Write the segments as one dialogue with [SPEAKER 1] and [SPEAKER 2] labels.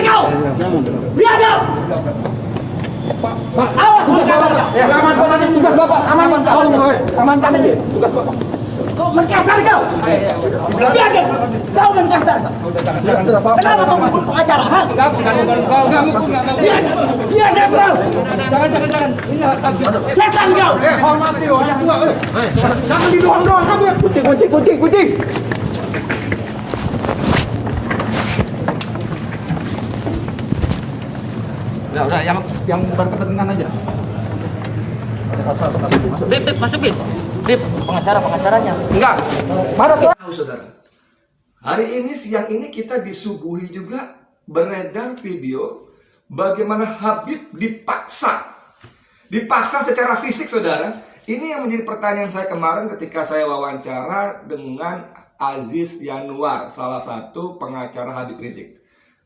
[SPEAKER 1] kau! Biadab! Pak, awas berkasar kau!
[SPEAKER 2] Amankan aja tugas Bapak, amankan aja tugas Bapak.
[SPEAKER 1] Kau berkasar kau! Biadab! Kau berkasar! Kenapa kau membunuh pengacara? Ha? Biadab kau!
[SPEAKER 2] Jangan. Ini
[SPEAKER 1] Setan kau!
[SPEAKER 2] hormati loh, yang tua. Jangan didoang-doang kamu. Kucing. Udah, yang berkepentingan aja.
[SPEAKER 1] Beb, masuk Beb. Beb, pengacaranya.
[SPEAKER 2] Enggak. Mana tuh?
[SPEAKER 3] Tahu saudara, hari ini siang ini kita disuguhi juga beredar video bagaimana Habib dipaksa secara fisik saudara. Ini yang menjadi pertanyaan saya kemarin ketika saya wawancara dengan Aziz Yanuar, salah satu pengacara Habib Rizik.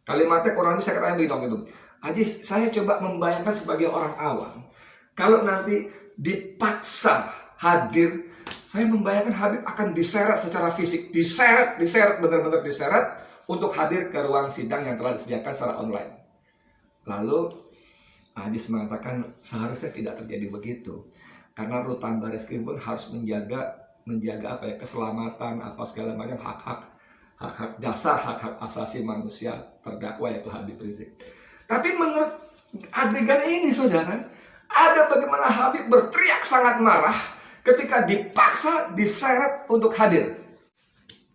[SPEAKER 3] Kalimatnya kurang lebih saya katakan begini itu. Aziz, saya coba membayangkan sebagai orang awam, kalau nanti dipaksa hadir, saya membayangkan Habib akan diseret secara fisik, diseret, benar-benar diseret untuk hadir ke ruang sidang yang telah disediakan secara online. Lalu Aziz mengatakan seharusnya tidak terjadi begitu, karena rutan Bareskrim pun harus menjaga keselamatan apa segala macam hak-hak dasar, hak-hak asasi manusia terdakwa yaitu Habib Rizik. Tapi menurut adegan ini saudara, ada bagaimana Habib berteriak sangat marah ketika dipaksa diseret untuk hadir.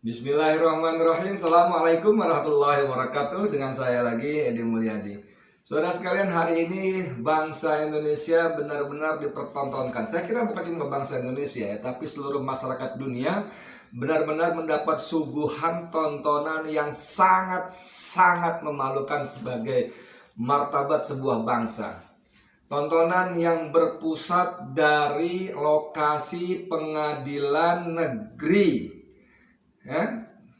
[SPEAKER 3] Bismillahirrahmanirrahim. Assalamualaikum warahmatullahi wabarakatuh. Dengan saya lagi Edi Mulyadi. Saudara sekalian, hari ini bangsa Indonesia benar-benar dipertontonkan. Saya kira bukan cuma bangsa Indonesia ya, tapi seluruh masyarakat dunia benar-benar mendapat suguhan tontonan yang sangat memalukan sebagai martabat sebuah bangsa. Tontonan yang berpusat dari lokasi pengadilan negeri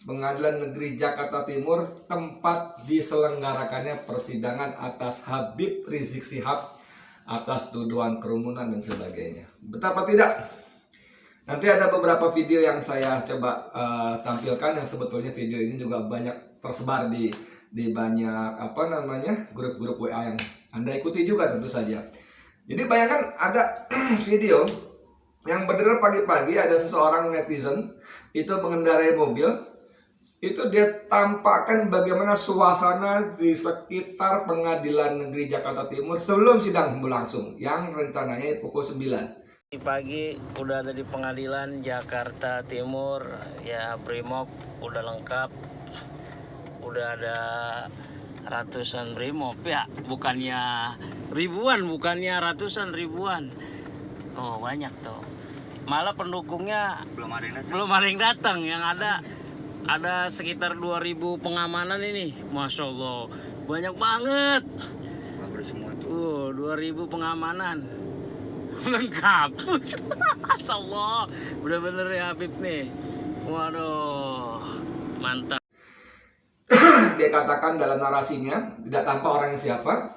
[SPEAKER 3] Pengadilan Negeri Jakarta Timur, tempat diselenggarakannya persidangan atas Habib Rizik Syihab atas tuduhan kerumunan dan sebagainya. Betapa tidak? Nanti ada beberapa video yang saya coba tampilkan, yang sebetulnya video ini juga banyak tersebar di banyak grup-grup WA yang Anda ikuti juga tentu saja. Jadi bayangkan ada video yang beredar pagi-pagi, ada seseorang netizen itu mengendarai mobil, itu dia tampakkan bagaimana suasana di sekitar Pengadilan Negeri Jakarta Timur sebelum sidang berlangsung yang rencananya pukul 9.
[SPEAKER 4] Pagi udah ada di Pengadilan Jakarta Timur ya, Brimob udah lengkap, udah ada ratusan Brimob ya, bukannya ribuan, bukannya ratusan, ribuan. Oh banyak tuh, malah pendukungnya belum ada yang datang. Yang ada sekitar 2.000 pengamanan ini, Masya Allah banyak banget. 2.000 pengamanan lengkap. Masya Allah, bener-bener ya Habib nih. Waduh, mantap.
[SPEAKER 3] Dia katakan dalam narasinya, tidak tampak orangnya siapa,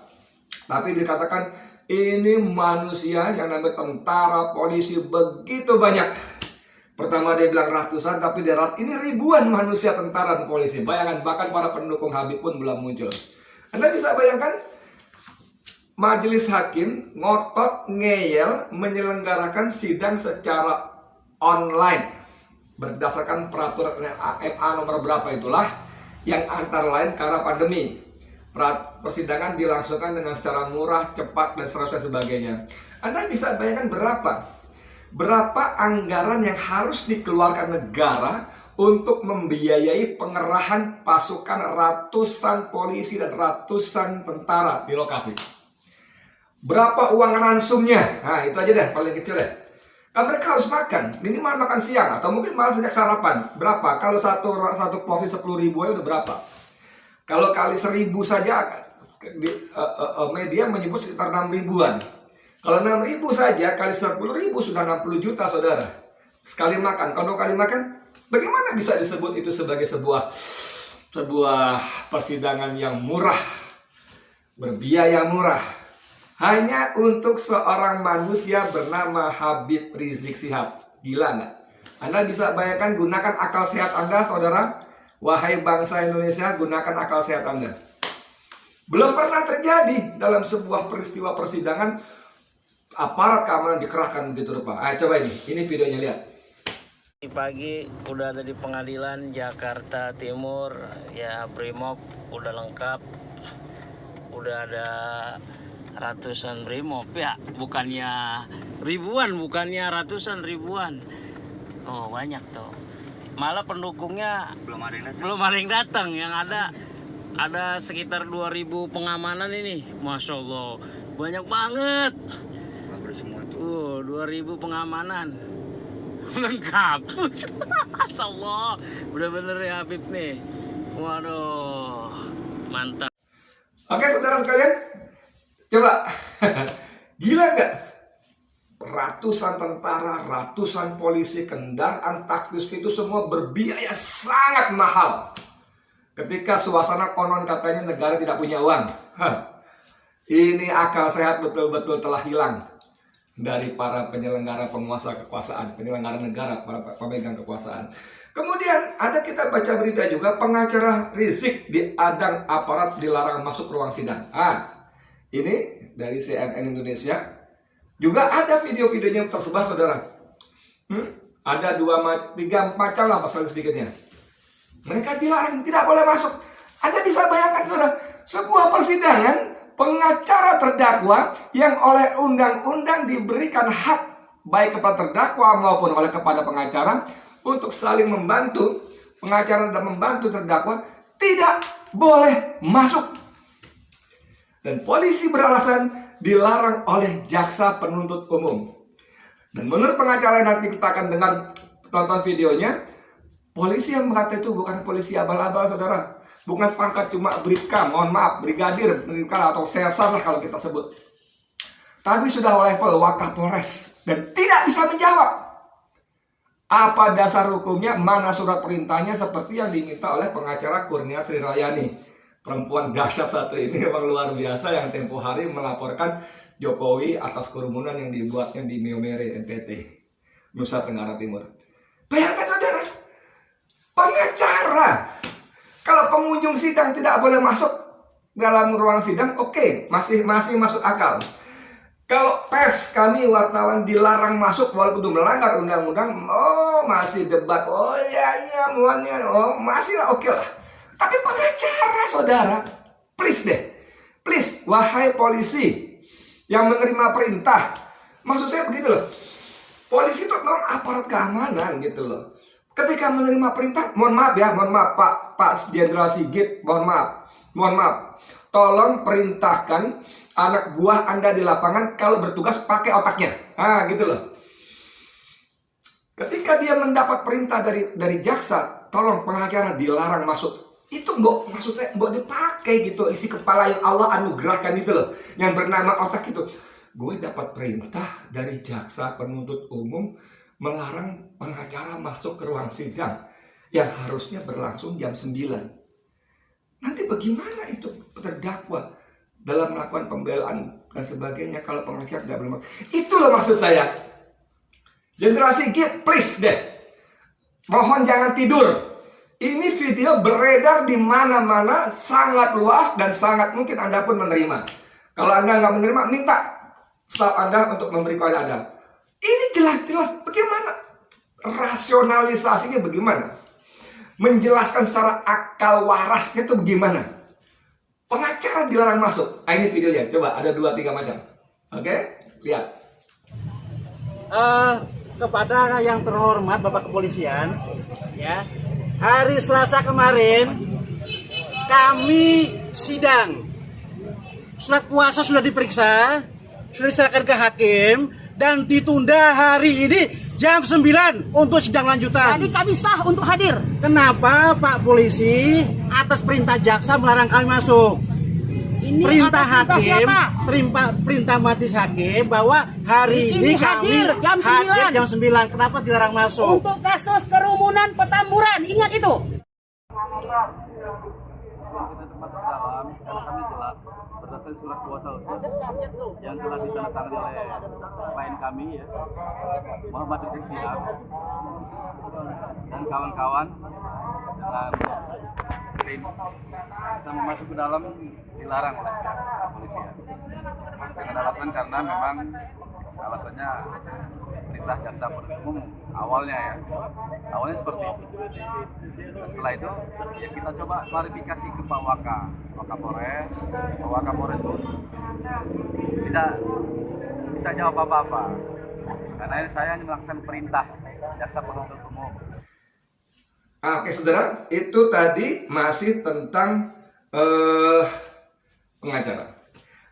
[SPEAKER 3] tapi dikatakan ini manusia yang namanya tentara, polisi begitu banyak. Pertama dia bilang ratusan, tapi dia ini ribuan manusia, tentara dan polisi. Bayangkan, bahkan para pendukung Habib pun belum muncul. Anda bisa bayangkan, majelis hakim ngotot ngeyel menyelenggarakan sidang secara online berdasarkan peraturan MA nomor berapa itulah, yang antara lain karena pandemi. Persidangan dilangsungkan dengan secara murah, cepat, dan sebagainya. Anda bisa bayangkan berapa anggaran yang harus dikeluarkan negara untuk membiayai pengerahan pasukan ratusan polisi dan ratusan tentara di lokasi. Berapa uang ransumnya? Nah itu aja deh, paling kecil deh. Kan mereka harus makan, minimal makan siang atau mungkin malah sejak sarapan. Berapa? Kalau satu porsi 10.000 ya udah berapa? Kalau kali 1.000 saja, media menyebut sekitar 6.000-an. Kalau 6.000 saja kali 10.000 sudah 60 juta saudara. Sekali makan, kalau 2 kali makan, bagaimana bisa disebut itu sebagai sebuah persidangan yang murah, berbiaya murah, hanya untuk seorang manusia bernama Habib Rizik Syihab? Gila nggak? Anda bisa bayangkan, gunakan akal sehat Anda saudara. Wahai bangsa Indonesia, gunakan akal sehat Anda. Belum pernah terjadi dalam sebuah peristiwa persidangan aparat keamanan dikerahkan begitu rupa. Coba ini videonya, lihat.
[SPEAKER 4] Pagi udah ada di pengadilan Jakarta Timur, ya Brimob udah lengkap, udah ada ratusan Brimob ya, bukannya ribuan, bukannya ratusan, ribuan. Oh banyak tuh, malah pendukungnya belum ada yang datang, yang ada sekitar 2000 pengamanan ini, Masya Allah, banyak banget. 2000 pengamanan lengkap. Masya Allah, bener-bener ya Habib nih. Waduh, mantap.
[SPEAKER 3] Oke saudara sekalian, coba gila nggak? Ratusan tentara, ratusan polisi, kendaraan taktis itu semua berbiaya sangat mahal. Ketika suasana konon katanya negara tidak punya uang. Ini akal sehat betul-betul telah hilang dari para penyelenggara penguasa kekuasaan, penyelenggara negara, para pemegang kekuasaan. Kemudian ada kita baca berita juga, pengacara Rizik diadang aparat dilarang masuk ruang sidang. Ini dari CNN Indonesia. Juga ada video-videonya tersebar, saudara. Ada 3 macam lah pasal sedikitnya. Mereka dilarang, tidak boleh masuk. Anda bisa bayangkan, saudara, sebuah persidangan, pengacara terdakwa yang oleh undang-undang diberikan hak baik kepada terdakwa maupun oleh kepada pengacara untuk saling membantu, pengacara dan membantu terdakwa tidak boleh masuk. Dan polisi beralasan dilarang oleh jaksa penuntut umum. Dan menurut pengacara yang nanti kita akan dengar, tonton videonya, polisi yang mengatakan itu bukan polisi abal-abal, saudara. Bukan pangkat cuma bribka, mohon maaf, brigadir, bribka atau sersan lah kalau kita sebut. Tapi sudah level Wakapolres dan tidak bisa menjawab. Apa dasar hukumnya, mana surat perintahnya, seperti yang diminta oleh pengacara Kurnia Trirayani. Perempuan dahsyat satu ini memang luar biasa yang tempo hari melaporkan Jokowi atas kerumunan yang dibuatnya di Maumere, NTT, Nusa Tenggara Timur. Bayangkan saudara, pengacara, kalau pengunjung sidang tidak boleh masuk dalam ruang sidang, oke, masih masuk akal. Kalau pers, kami wartawan dilarang masuk walaupun itu melanggar undang-undang, masih debat, masih lah, oke lah. Tapi pengacara, saudara, please deh, please, wahai polisi yang menerima perintah, maksud saya begitu loh, polisi itu memang aparat keamanan gitu loh. Ketika menerima perintah, mohon maaf Pak Jenderal Sigit, mohon maaf, tolong perintahkan anak buah Anda di lapangan kalau bertugas pakai otaknya, gitu loh. Ketika dia mendapat perintah dari jaksa, tolong pengacara dilarang masuk. Itu maksudnya dipakai gitu, isi kepala yang Allah anugerahkan itu loh, yang bernama otak itu. Gue dapat perintah dari jaksa penuntut umum melarang pengacara masuk ke ruang sidang yang harusnya berlangsung jam 9. Nanti bagaimana itu terdakwa dalam melakukan pembelaan dan sebagainya kalau pengacara tidak boleh masuk? Itu loh maksud saya. Jenderal Sigit, please deh, mohon jangan tidur. Ini video beredar di mana-mana, sangat luas dan sangat mungkin Anda pun menerima. Kalau Anda nggak menerima, minta staf Anda untuk memberi kepada Anda. Ini jelas-jelas bagaimana rasionalisasinya, bagaimana menjelaskan secara akal warasnya itu bagaimana. Pengacara dilarang masuk. Ini videonya, coba ada 2-3 macam. Oke, lihat.
[SPEAKER 5] Kepada yang terhormat Bapak Kepolisian, ya. Hari Selasa kemarin kami sidang. Surat kuasa sudah diperiksa, sudah diserahkan ke hakim dan ditunda hari ini jam 9 untuk sidang lanjutan.
[SPEAKER 1] Jadi kami sah untuk hadir.
[SPEAKER 5] Kenapa Pak Polisi atas perintah jaksa melarang kami masuk?
[SPEAKER 1] Ini
[SPEAKER 5] perintah
[SPEAKER 1] atas
[SPEAKER 5] hakim,
[SPEAKER 1] siapa?
[SPEAKER 5] perintah majelis hakim bahwa hari ini kami
[SPEAKER 1] hadir jam 9.
[SPEAKER 5] 9. Kenapa dilarang masuk?
[SPEAKER 1] Untuk kasus kerumunan Petamburan, ingat itu.
[SPEAKER 6] Dalam karena kami telah berdasarkan surat kuasa hukum yang telah ditandatangani oleh klien kami, ya, Muhammad Rizik Syihab dan kawan-kawan, dengan kemarin kita mau masuk ke dalam dilarang oleh pihak kepolisian dengan alasan karena memang alasannya perintah jaksa penuntut umum awalnya seperti itu. Nah, setelah itu ya kita coba klarifikasi ke Pak Wakapolres. Pak Wakapolres pun tidak bisa jawab apa-apa karena saya hanya melaksanakan perintah jaksa penuntut umum.
[SPEAKER 3] Oke saudara, itu tadi masih tentang pengacara.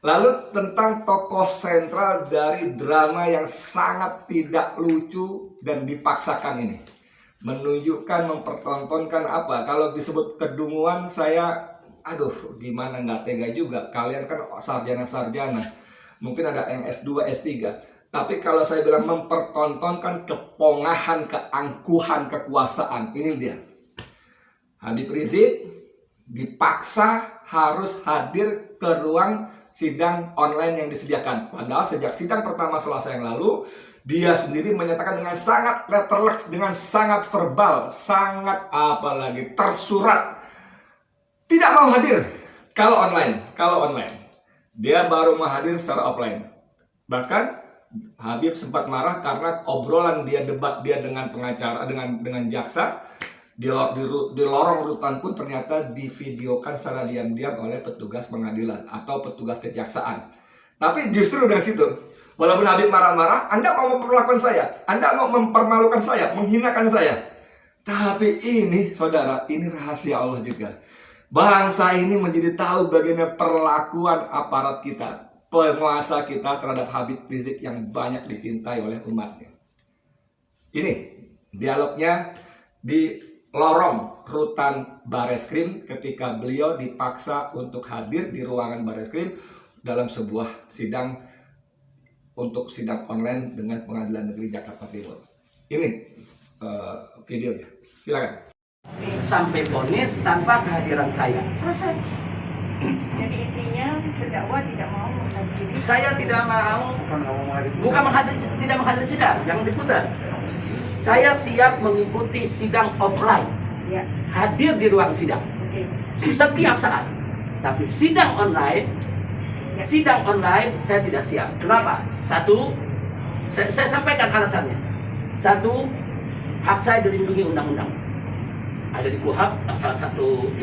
[SPEAKER 3] Lalu tentang tokoh sentral dari drama yang sangat tidak lucu dan dipaksakan ini. Menunjukkan, mempertontonkan apa? Kalau disebut kedunguan saya, aduh gimana nggak tega juga. Kalian kan sarjana-sarjana, mungkin ada yang S2, S3. Tapi kalau saya bilang mempertontonkan kepongahan, keangkuhan, kekuasaan, ini dia. Habib Rizik dipaksa harus hadir ke ruang sidang online yang disediakan. Padahal sejak sidang pertama Selasa yang lalu, dia sendiri menyatakan dengan sangat letterless, dengan sangat verbal, sangat apalagi tersurat, tidak mau hadir kalau online. Dia baru mau hadir secara offline. Bahkan Habib sempat marah karena obrolan dia, debat dia dengan pengacara, dengan jaksa di lorong rutan pun ternyata divideokan secara diam-diam oleh petugas pengadilan atau petugas kejaksaan. Tapi justru dari situ, walaupun Habib marah-marah, Anda mau memperlakukan saya, Anda mau mempermalukan saya, menghinakan saya. Tapi ini, saudara, ini rahasia Allah juga. Bangsa ini menjadi tahu bagaimana perlakuan aparat kita, penguasa kita terhadap Habib Rizik yang banyak dicintai oleh umatnya. Ini dialognya di lorong rutan Bareskrim ketika beliau dipaksa untuk hadir di ruangan Bareskrim dalam sebuah sidang online dengan Pengadilan Negeri Jakarta Timur. Ini videonya, silakan.
[SPEAKER 1] Sampai vonis tanpa kehadiran saya, selesai.
[SPEAKER 7] Jadi intinya terdakwa tidak mau menghadiri.
[SPEAKER 1] Saya tidak mau, bukan tidak menghadiri sidang yang diputar. Saya siap mengikuti sidang offline,
[SPEAKER 7] Ya.
[SPEAKER 1] hadir di ruang sidang setiap saat. Tapi sidang online saya tidak siap. Kenapa? Satu, saya sampaikan alasannya. Satu, hak saya dilindungi undang-undang. Ada di KUHP pasal 154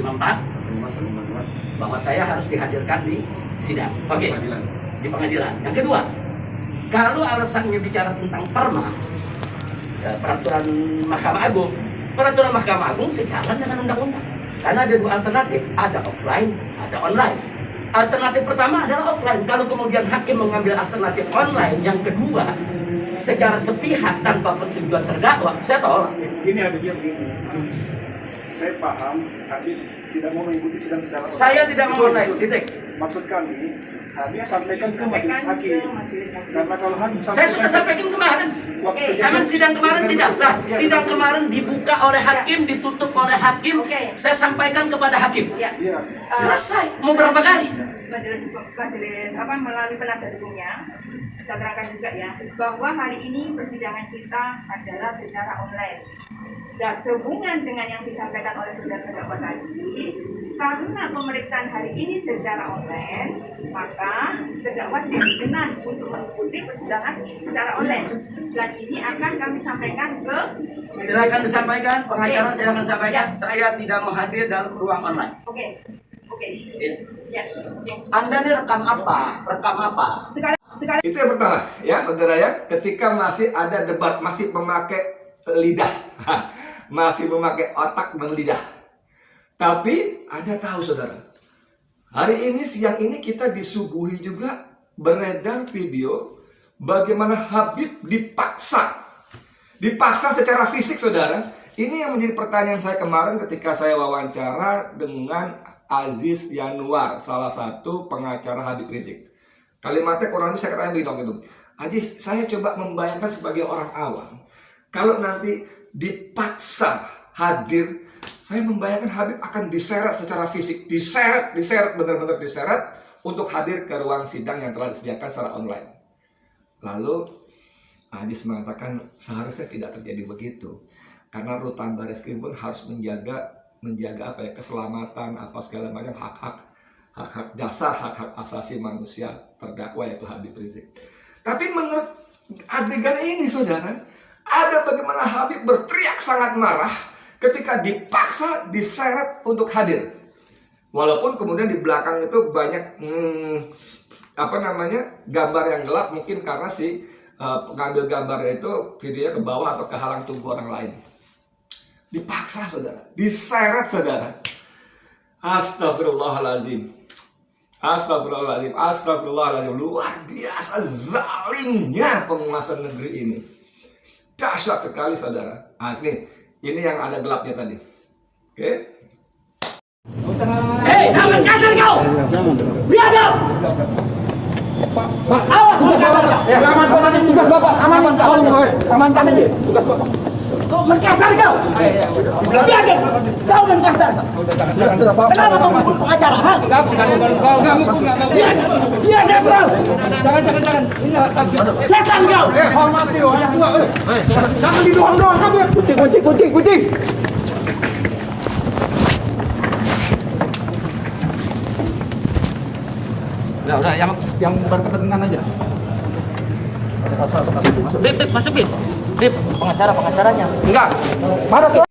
[SPEAKER 1] bahwa saya harus dihadirkan di sidang. Oke, di pengadilan. Yang kedua, kalau alasannya bicara tentang perma, peraturan Mahkamah Agung sejalan dengan undang-undang. Karena ada dua alternatif, ada offline, ada online. Alternatif pertama adalah offline. Kalau kemudian hakim mengambil alternatif online, yang kedua secara sepihak tanpa persetujuan terdakwa, saya tolak.
[SPEAKER 2] Gini Habib, saya paham Habib tidak mau mengikuti sidang secara online.
[SPEAKER 1] Saya tidak mau online, titik.
[SPEAKER 2] Maksud kami, Habib sampaikan ke majelis hakim. Karena kalau Habib
[SPEAKER 1] Saya sudah sampaikan kemarin. Namun sidang kemarin tidak sah. Sidang kemarin dibuka oleh hakim, ditutup oleh hakim. Saya sampaikan kepada hakim.
[SPEAKER 2] Iya.
[SPEAKER 1] Selesai. Mau berapa kali?
[SPEAKER 7] Majelis melalui penasihat hukumnya saya terangkan juga ya bahwa hari ini persidangan kita adalah secara online. Dan sehubungan dengan yang disampaikan oleh saudara terdakwa tadi, karena pemeriksaan hari ini secara online, maka terdakwa tidak berkenan untuk mengikuti persidangan secara online. Dan ini akan kami sampaikan ke.
[SPEAKER 1] Silakan disampaikan, pengacara silakan sampaikan. Saya tidak mau hadir dalam ruang online.
[SPEAKER 7] Oke. Ya.
[SPEAKER 1] Anda ini rekam apa?
[SPEAKER 7] Sekali.
[SPEAKER 3] Itu yang pertama ya saudara ya, ketika masih ada debat, masih memakai lidah, masih memakai otak dan lidah. Tapi Anda tahu saudara, hari ini siang ini kita disuguhi juga beredar video bagaimana Habib dipaksa secara fisik saudara. Ini yang menjadi pertanyaan saya kemarin ketika saya wawancara dengan Aziz Yanuar, salah satu pengacara Habib Rizik. Kalimatnya kurang lebih saya katakan begini gitu. Aziz, saya coba membayangkan sebagai orang awam, kalau nanti dipaksa hadir, saya membayangkan Habib akan diseret secara fisik, diseret benar-benar diseret untuk hadir ke ruang sidang yang telah disediakan secara online. Lalu Aziz mengatakan seharusnya tidak terjadi begitu, karena rutan Bareskrim pun harus menjaga menjaga apa ya, keselamatan apa segala macam hak-hak dasar, hak-hak asasi manusia terdakwa yaitu Habib Rizik. Tapi menurut adegan ini saudara, ada bagaimana Habib berteriak sangat marah ketika dipaksa diseret untuk hadir. Walaupun kemudian di belakang itu banyak gambar yang gelap, mungkin karena si pengambil gambarnya itu videonya ke bawah atau kehalang tubuh orang lain. Dipaksa saudara, diseret saudara. Astagfirullahalazim. Astagfirullahalazim. Astagfirullahalazim. Luar biasa zalimnya penguasa negeri ini. Dahsyat sekali saudara. Ini yang ada gelapnya tadi. Oke.
[SPEAKER 1] Hei, jangan kasar kau! Biadab! Awas, kasar kau!
[SPEAKER 5] Amankan aja tugas Bapak, amankan aja tugas Bapak.
[SPEAKER 1] Kau berkasar kau! Biadab! Kau berkasar kau! Kenapa kau mengikut pengacara? Biadab kau!
[SPEAKER 5] Jangan. Ini
[SPEAKER 1] Setan kau!
[SPEAKER 5] hormati yang tua. Jangan didoang-doang kamu. Kucing. Udah, yang berkepentingan aja.
[SPEAKER 4] Bib, masuk Bib. Bib, pengacaranya.
[SPEAKER 5] Enggak. Mana tuh?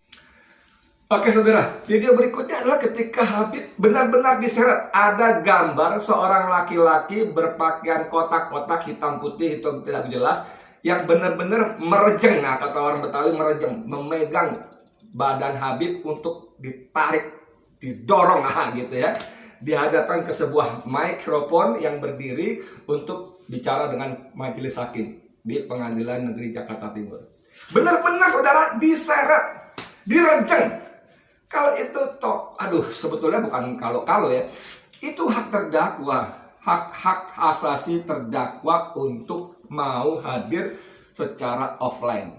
[SPEAKER 3] Oke saudara, video berikutnya adalah ketika Habib benar-benar diseret. Ada gambar seorang laki-laki berpakaian kotak-kotak hitam putih, itu tidak jelas, yang benar-benar merejeng. Nah, kata orang Betawi merejeng, memegang badan Habib untuk ditarik, didorong gitu ya. Dihadapkan ke sebuah mikrofon yang berdiri untuk bicara dengan majelis hakim di Pengadilan Negeri Jakarta Timur. Benar-benar saudara diseret, direjeng. Kalau itu sebetulnya bukan kalau ya, itu hak terdakwa, hak asasi terdakwa untuk mau hadir secara offline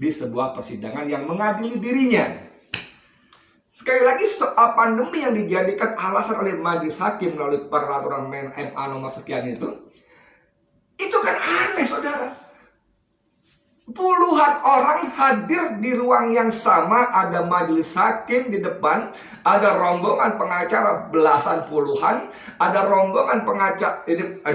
[SPEAKER 3] di sebuah persidangan yang mengadili dirinya. Sekali lagi soal pandemi yang dijadikan alasan oleh majelis hakim melalui peraturan MA nomor sekian itu kan aneh saudara. Puluhan orang hadir di ruang yang sama, ada majelis hakim di depan, ada rombongan pengacara belasan puluhan, ada rombongan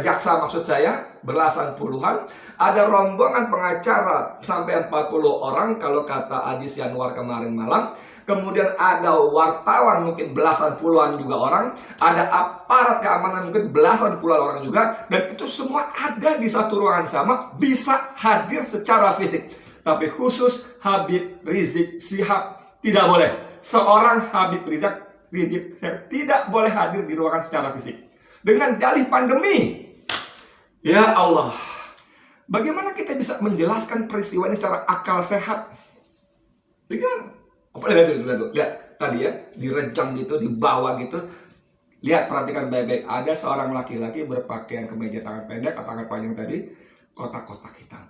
[SPEAKER 3] jaksa maksud saya belasan puluhan, ada rombongan pengacara sampai 40 orang kalau kata Aji Sianwar kemarin malam. Kemudian ada wartawan mungkin belasan puluhan juga orang, ada aparat keamanan mungkin belasan puluhan orang juga, dan itu semua ada di satu ruangan sama, bisa hadir secara fisik. Tapi khusus Habib Rizik Syihab tidak boleh. Seorang Habib Rizik tidak boleh hadir di ruangan secara fisik dengan dalih pandemi. Ya Allah, bagaimana kita bisa menjelaskan peristiwa ini secara akal sehat? Lihat tadi ya, direjang gitu, dibawa gitu. Lihat, perhatikan baik-baik. Ada seorang laki-laki berpakaian kemeja tangan pendek atau tangan panjang tadi, kotak-kotak hitam.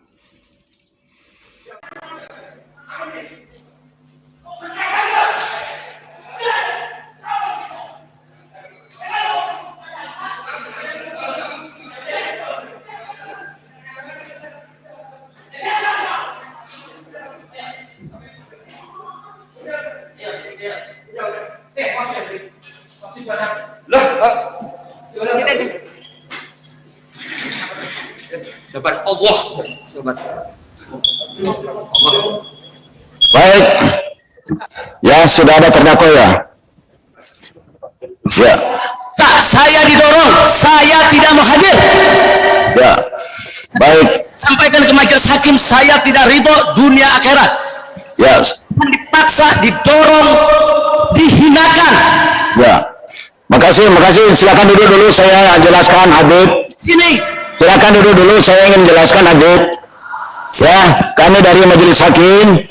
[SPEAKER 4] Sobat Allah, sobat.
[SPEAKER 8] Baik, ya sudah ada terdakwa ya. Ya.
[SPEAKER 1] Saya didorong, saya tidak mau hadir.
[SPEAKER 8] Ya. Baik.
[SPEAKER 1] Sampaikan ke majelis hakim, saya tidak ridho dunia akhirat.
[SPEAKER 8] Ya.
[SPEAKER 1] Dipaksa, didorong, dihinakan.
[SPEAKER 8] Ya. Makasih. Silakan duduk dulu, saya jelaskan Habib.
[SPEAKER 1] Sini.
[SPEAKER 8] Silakan duduk dulu, saya ingin jelaskan Habib. Ya, kami dari majelis hakim.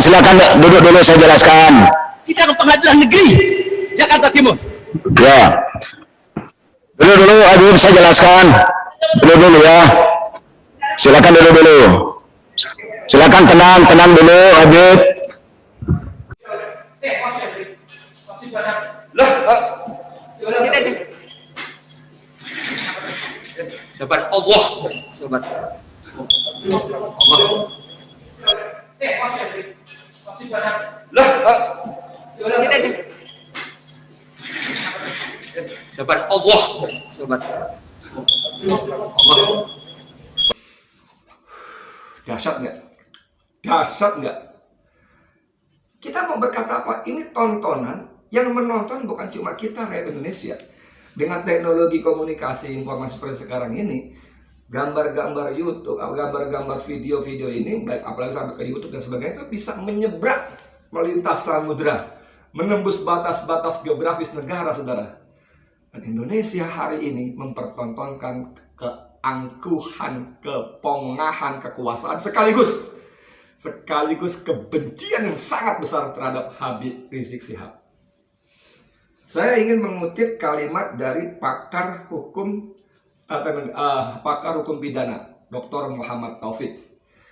[SPEAKER 8] Silakan duduk dulu, saya jelaskan.
[SPEAKER 1] Sidang Pengadilan Negeri Jakarta Timur.
[SPEAKER 8] Ya. Duduk dulu Habib, saya jelaskan. Duduk dulu ya. Silakan duduk dulu. Silakan tenang dulu Habib.
[SPEAKER 4] Sobat Allah, sobat.
[SPEAKER 1] Sobat Allah, sobat.
[SPEAKER 3] Dahsyat nggak? Dahsyat nggak? Kita mau berkata apa? Ini tontonan yang menonton bukan cuma kita rakyat Indonesia. Dengan teknologi komunikasi informasi seperti sekarang ini, gambar-gambar YouTube, gambar-gambar video-video ini, baik apalagi sampai ke YouTube dan sebagainya, itu bisa menyeberang melintas samudera, menembus batas-batas geografis negara, saudara. Dan Indonesia hari ini mempertontonkan keangkuhan, kepongahan, kekuasaan sekaligus kebencian yang sangat besar terhadap Habib Rizik Syihab. Saya ingin mengutip kalimat dari pakar hukum pidana, Dr. Muhammad Taufik.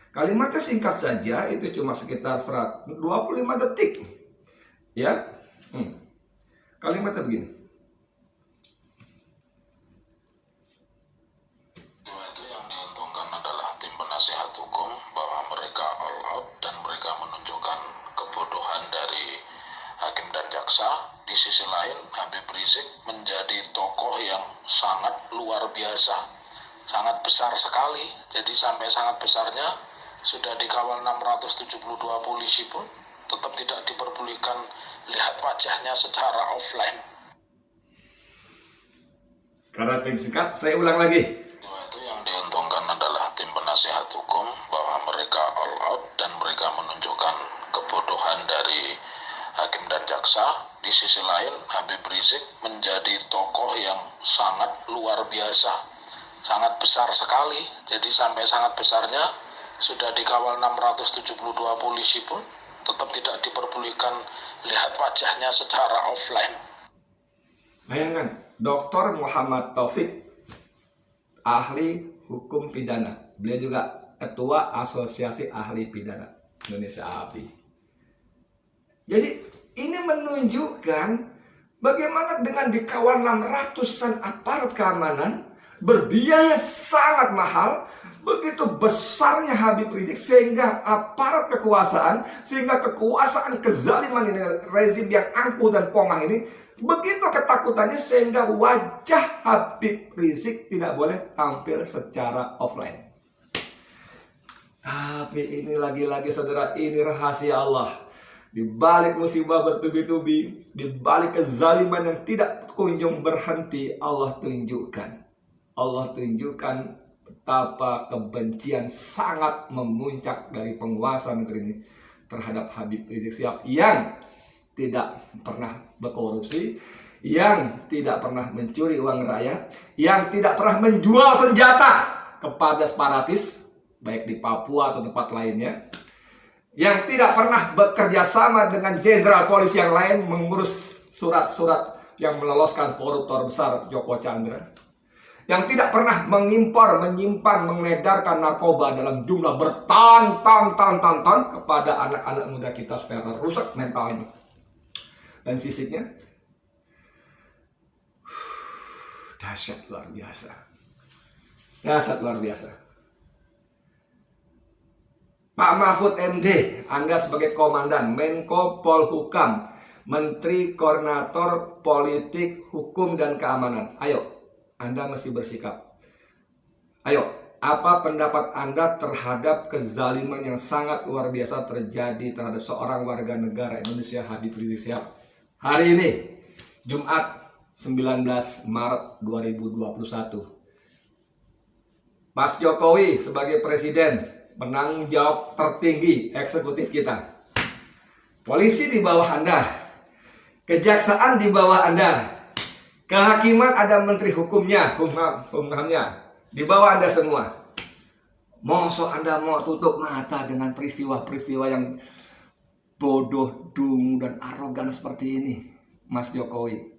[SPEAKER 3] Kalimatnya singkat saja, itu cuma sekitar 25 detik. Ya, kalimatnya begini.
[SPEAKER 9] Itu yang diuntungkan adalah tim penasihat hukum, bahwa mereka all out dan mereka menunjukkan kebodohan dari hakim dan jaksa. Di sisi lain, Habib Rizik menjadi tokoh yang sangat luar biasa, sangat besar sekali. Jadi sampai sangat besarnya sudah dikawal 672 polisi pun tetap tidak diperbolehkan lihat wajahnya secara offline.
[SPEAKER 3] Karena singkat, saya ulang lagi.
[SPEAKER 9] Itu yang diuntungkan adalah tim penasihat hukum, bahwa mereka all out dan mereka menunjukkan kebodohan dari hakim dan jaksa. Di sisi lain, Habib Rizik menjadi tokoh yang sangat luar biasa, sangat besar sekali. Jadi sampai sangat besarnya sudah dikawal 672 polisi pun tetap tidak diperbolehkan lihat wajahnya secara offline.
[SPEAKER 3] Bayangkan, Dr. Muhammad Taufik, ahli hukum pidana. Beliau juga ketua Asosiasi Ahli Pidana Indonesia AAPI. Jadi ini menunjukkan bagaimana dengan dikawal 600-an aparat keamanan, berbiaya sangat mahal, begitu besarnya Habib Rizik, sehingga aparat kekuasaan, sehingga kekuasaan kezaliman ini, rezim yang angkuh dan pongah ini, begitu ketakutannya sehingga wajah Habib Rizik tidak boleh tampil secara offline. Tapi ini lagi-lagi saudara, ini rahasia Allah. Di balik musibah bertubi-tubi, di balik kezaliman yang tidak kunjung berhenti, Allah tunjukkan betapa kebencian sangat memuncak dari penguasa negeri ini terhadap Habib Rizik Syihab yang tidak pernah berkorupsi, yang tidak pernah mencuri uang rakyat, yang tidak pernah menjual senjata kepada separatis, baik di Papua atau tempat lainnya, yang tidak pernah bekerja sama dengan jenderal polisi yang lain mengurus surat-surat yang meloloskan koruptor besar Joko Chandra, yang tidak pernah mengimpor, menyimpan, mengedarkan narkoba dalam jumlah berton-ton kepada anak-anak muda kita supaya rusak mentalnya dan fisiknya. Dahsyat luar biasa. Dahsyat luar biasa. Pak Mahfud MD, Anda sebagai Komandan, Menko Polhukam, Menteri Koordinator Politik, Hukum, dan Keamanan. Ayo, Anda mesti bersikap. Ayo, apa pendapat Anda terhadap kezaliman yang sangat luar biasa terjadi terhadap seorang warga negara Indonesia, Habib Rizik Syihab? Hari ini, Jumat 19 Maret 2021. Mas Jokowi sebagai Presiden, penanggung jawab tertinggi eksekutif kita. Polisi di bawah Anda, kejaksaan di bawah Anda, kehakiman ada menteri hukumnya, hukumnya di bawah Anda semua. Masa Anda mau tutup mata dengan peristiwa-peristiwa yang bodoh, dungu, dan arogan seperti ini, Mas Jokowi?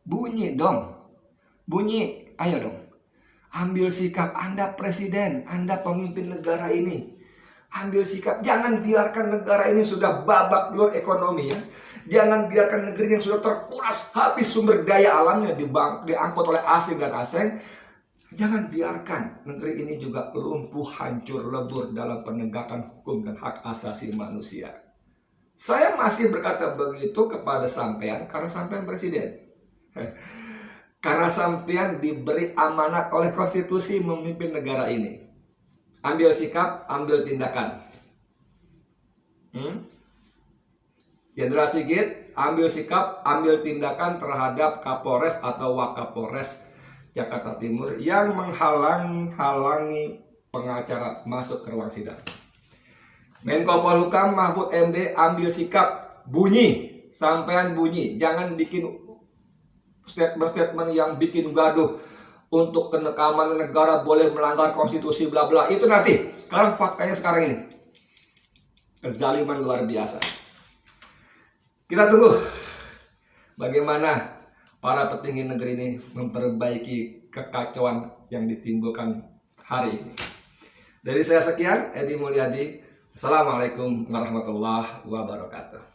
[SPEAKER 3] Bunyi dong, bunyi, ayo dong. Ambil sikap, Anda presiden, Anda pemimpin negara ini. Ambil sikap, jangan biarkan negara ini sudah babak belur ekonomi ya. Jangan biarkan negeri yang sudah terkuras habis sumber daya alamnya diangkut oleh asing dan asing. Jangan biarkan negeri ini juga lumpuh, hancur, lebur dalam penegakan hukum dan hak asasi manusia. Saya masih berkata begitu kepada sampean karena sampean presiden. Karena sampean diberi amanat oleh konstitusi memimpin negara ini. Ambil sikap, ambil tindakan. Jenderal Sigit, ambil sikap, ambil tindakan terhadap Kapolres atau Wakapolres Jakarta Timur yang menghalangi pengacara masuk ke ruang sidang. Menko Polhukam Mahfud MD, ambil sikap, bunyi, sampean bunyi, jangan bikin statement-statement yang bikin gaduh untuk keamanan negara boleh melanggar konstitusi bla bla. Itu nanti. Sekarang faktanya sekarang ini. Kezaliman luar biasa. Kita tunggu bagaimana para petinggi negeri ini memperbaiki kekacauan yang ditimbulkan hari ini. Dari saya sekian, Edi Mulyadi. Assalamualaikum warahmatullahi wabarakatuh.